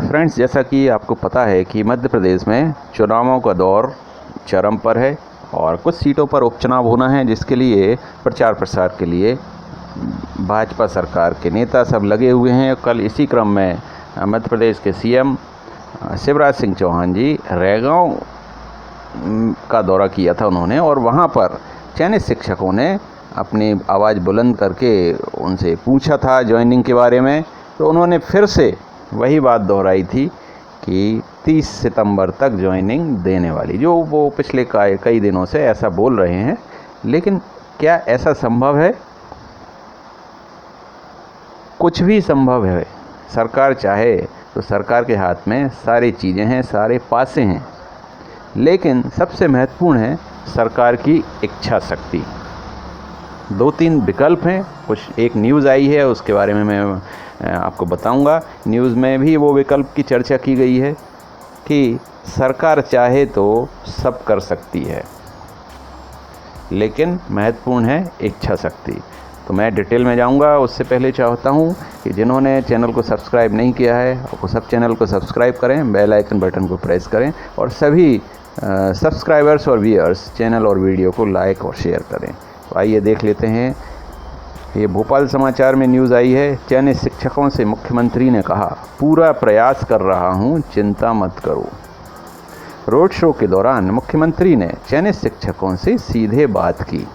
Friends, जैसा कि आपको पता है कि मध्य प्रदेश में चुनावों का दौर चरम पर है और कुछ सीटों पर उपचुनाव होना है, जिसके लिए प्रचार प्रसार के लिए भाजपा सरकार के नेता सब लगे हुए हैं। कल इसी क्रम में मध्य प्रदेश के सीएम शिवराज सिंह चौहान जी रैगांव का दौरा किया था उन्होंने, और वहाँ पर चयनित शिक्षकों ने अपनी आवाज़ बुलंद करके उनसे पूछा था ज्वाइनिंग के बारे में। तो उन्होंने फिर से वही बात दोहराई थी कि 30 सितंबर तक ज्वाइनिंग देने वाली, जो वो पिछले कई दिनों से ऐसा बोल रहे हैं। लेकिन क्या ऐसा संभव है? कुछ भी संभव है। सरकार चाहे तो सरकार के हाथ में सारी चीज़ें हैं, सारे पासे हैं, लेकिन सबसे महत्वपूर्ण है सरकार की इच्छा शक्ति। 2-3 विकल्प हैं। कुछ एक न्यूज़ आई है, उसके बारे में मैं आपको बताऊंगा। न्यूज़ में भी वो विकल्प की चर्चा की गई है कि सरकार चाहे तो सब कर सकती है, लेकिन महत्वपूर्ण है इच्छा शक्ति। तो मैं डिटेल में जाऊंगा, उससे पहले चाहता हूं कि जिन्होंने चैनल को सब्सक्राइब नहीं किया है वो सब चैनल को सब्सक्राइब करें, बेल आइकन बटन को प्रेस करें, और सभी सब्सक्राइबर्स और व्यूअर्स चैनल और वीडियो को लाइक और शेयर करें। तो आइए देख लेते हैं। ये भोपाल समाचार में न्यूज़ आई है। चयनित शिक्षकों से मुख्यमंत्री ने कहा, पूरा प्रयास कर रहा हूं, चिंता मत करो। रोड शो के दौरान मुख्यमंत्री ने चयनित शिक्षकों से सीधे बात की।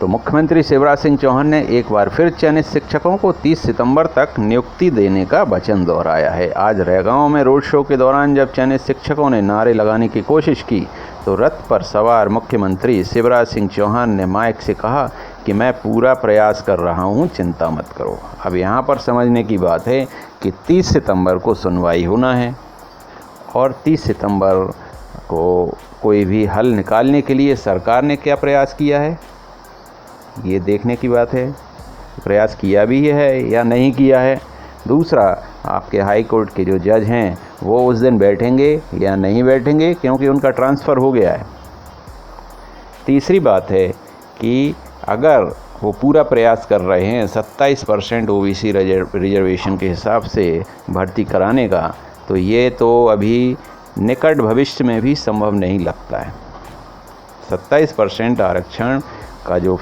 तो मुख्यमंत्री शिवराज सिंह चौहान ने एक बार फिर चयनित शिक्षकों को 30 सितंबर तक नियुक्ति देने का वचन दोहराया है। आज रैगांव में रोड शो के दौरान जब चयनित शिक्षकों ने नारे लगाने की कोशिश की तो रथ पर सवार मुख्यमंत्री शिवराज सिंह चौहान ने माइक से कहा कि मैं पूरा प्रयास कर रहा हूं, चिंता मत करो। अब यहाँ पर समझने की बात है कि 30 सितंबर को सुनवाई होना है, और 30 सितंबर को कोई भी हल निकालने के लिए सरकार ने क्या प्रयास किया है, ये देखने की बात है। प्रयास किया भी है या नहीं किया है। दूसरा, आपके हाई कोर्ट के जो जज हैं वो उस दिन बैठेंगे या नहीं बैठेंगे, क्योंकि उनका ट्रांसफ़र हो गया है। तीसरी बात है कि अगर वो पूरा प्रयास कर रहे हैं 27% ओबीसी रिजर्वेशन के हिसाब से भर्ती कराने का, तो ये तो अभी निकट भविष्य में भी संभव नहीं लगता है। 27% आरक्षण का जो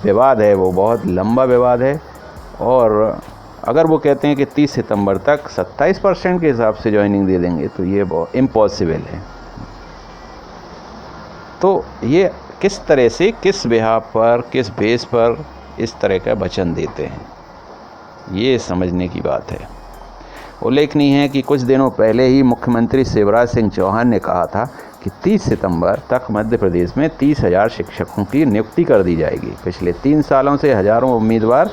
विवाद है वो बहुत लंबा विवाद है, और अगर वो कहते हैं कि 30 सितंबर तक 27% के हिसाब से ज्वाइनिंग दे देंगे तो ये बहुत इम्पॉसिबल है। तो ये किस तरह से, किस बिहाफ पर, किस बेस पर इस तरह का वचन देते हैं, ये समझने की बात है। उल्लेखनीय है कि कुछ दिनों पहले ही मुख्यमंत्री शिवराज सिंह चौहान ने कहा था कि 30 सितंबर तक मध्य प्रदेश में 30,000 शिक्षकों की नियुक्ति कर दी जाएगी। पिछले 3 सालों से हज़ारों उम्मीदवार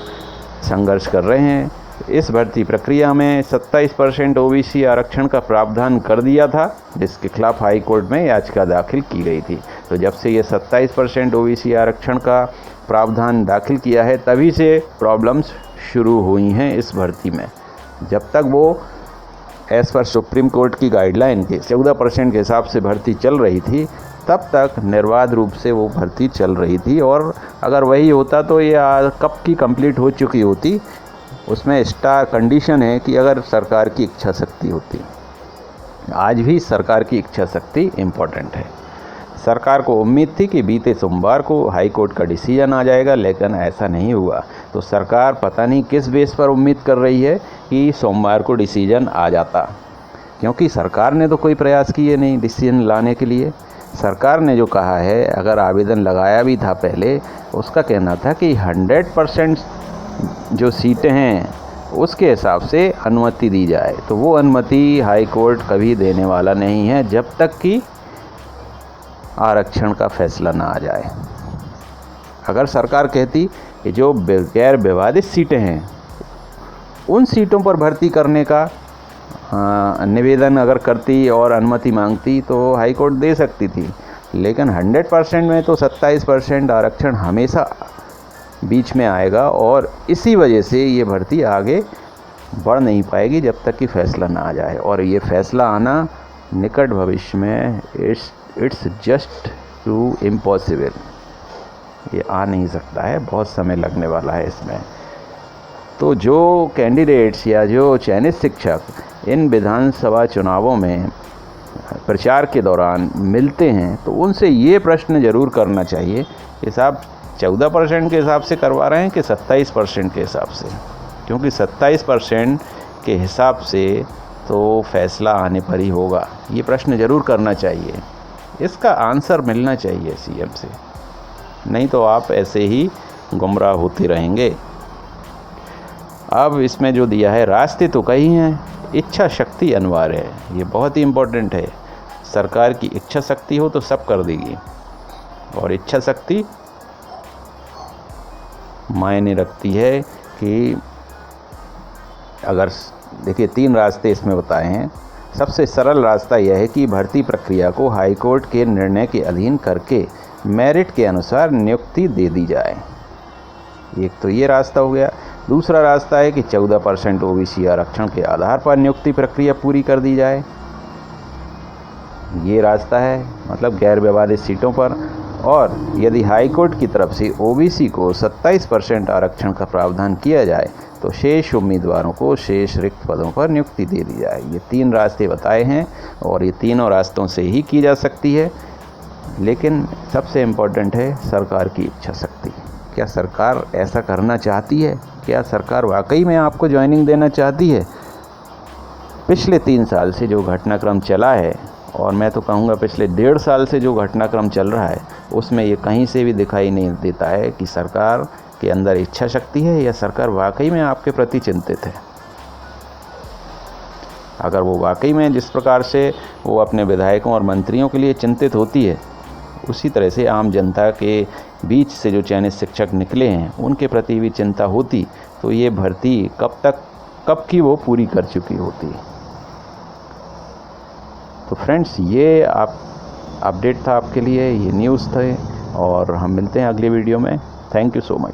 संघर्ष कर रहे हैं। इस भर्ती प्रक्रिया में 27% ओबीसी आरक्षण का प्रावधान कर दिया था, जिसके खिलाफ हाई कोर्ट में याचिका दाखिल की गई थी। तो जब से ये 27% ओबीसी आरक्षण का प्रावधान दाखिल किया है, तभी से प्रॉब्लम्स शुरू हुई हैं इस भर्ती में। जब तक वो एज़ पर सुप्रीम कोर्ट की गाइडलाइन के 14% के हिसाब से भर्ती चल रही थी, तब तक निर्बाध रूप से वो भर्ती चल रही थी, और अगर वही होता तो ये कब की कंप्लीट हो चुकी होती। उसमें स्टार कंडीशन है कि अगर सरकार की इच्छा शक्ति होती। आज भी सरकार की इच्छा शक्ति इम्पोर्टेंट है। सरकार को उम्मीद थी कि बीते सोमवार को हाई कोर्ट का डिसीजन आ जाएगा, लेकिन ऐसा नहीं हुआ। तो सरकार पता नहीं किस बेस पर उम्मीद कर रही है कि सोमवार को डिसीजन आ जाता, क्योंकि सरकार ने तो कोई प्रयास किए नहीं डिसीजन लाने के लिए। सरकार ने जो कहा है, अगर आवेदन लगाया भी था पहले, उसका कहना था कि 100% जो सीटें हैं उसके हिसाब से अनुमति दी जाए। तो वो अनुमति हाई कोर्ट कभी देने वाला नहीं है जब तक कि आरक्षण का फैसला ना आ जाए। अगर सरकार कहती कि जो गैर विवादित सीटें हैं उन सीटों पर भर्ती करने का निवेदन अगर करती और अनुमति मांगती तो हाई कोर्ट दे सकती थी, लेकिन 100% में तो 27% आरक्षण हमेशा बीच में आएगा, और इसी वजह से ये भर्ती आगे बढ़ नहीं पाएगी जब तक कि फैसला ना आ जाए। और ये फैसला आना निकट भविष्य में इट्स जस्ट टू इम्पॉसिबल, ये आ नहीं सकता है, बहुत समय लगने वाला है इसमें। तो जो कैंडिडेट्स या जो चयनित शिक्षक इन विधानसभा चुनावों में प्रचार के दौरान मिलते हैं तो उनसे ये प्रश्न ज़रूर करना चाहिए कि साहब 14% के हिसाब से करवा रहे हैं कि 27% के हिसाब से, क्योंकि 27% के हिसाब से तो फैसला आने पर ही होगा। ये प्रश्न ज़रूर करना चाहिए, इसका आंसर मिलना चाहिए सीएम से, नहीं तो आप ऐसे ही गुमराह होते रहेंगे। अब इसमें जो दिया है, रास्ते तो कई हैं, इच्छा शक्ति अनिवार्य है। ये बहुत ही इम्पोर्टेंट है। सरकार की इच्छा शक्ति हो तो सब कर देगी, और इच्छा शक्ति मायने रखती है कि अगर देखिए 3 रास्ते इसमें बताए हैं। सबसे सरल रास्ता यह है कि भर्ती प्रक्रिया को हाईकोर्ट के निर्णय के अधीन करके मेरिट के अनुसार नियुक्ति दे दी जाए। एक तो ये रास्ता हो गया। दूसरा रास्ता है कि 14% ओबीसी आरक्षण के आधार पर नियुक्ति प्रक्रिया पूरी कर दी जाए। ये रास्ता है, मतलब गैर विवादित सीटों पर। और यदि हाईकोर्ट की तरफ से ओबीसी को 27% आरक्षण का प्रावधान किया जाए तो शेष उम्मीदवारों को शेष रिक्त पदों पर नियुक्ति दे दी जाए। ये 3 रास्ते बताए हैं और ये तीनों रास्तों से ही की जा सकती है, लेकिन सबसे इम्पोर्टेंट है सरकार की इच्छा शक्ति। क्या सरकार ऐसा करना चाहती है? क्या सरकार वाकई में आपको ज्वाइनिंग देना चाहती है? पिछले 3 साल से जो घटनाक्रम चला है, और मैं तो कहूँगा पिछले 1.5 साल से जो घटनाक्रम चल रहा है, उसमें ये कहीं से भी दिखाई नहीं देता है कि सरकार के अंदर इच्छा शक्ति है या सरकार वाकई में आपके प्रति चिंतित है। अगर वो वाकई में जिस प्रकार से वो अपने विधायकों और मंत्रियों के लिए चिंतित होती है, उसी तरह से आम जनता के बीच से जो चयनित शिक्षक निकले हैं उनके प्रति भी चिंता होती, तो ये भर्ती कब की वो पूरी कर चुकी होती। तो फ्रेंड्स, ये अपडेट था आपके लिए, ये न्यूज़ थे, और हम मिलते हैं अगली वीडियो में। Thank you so much.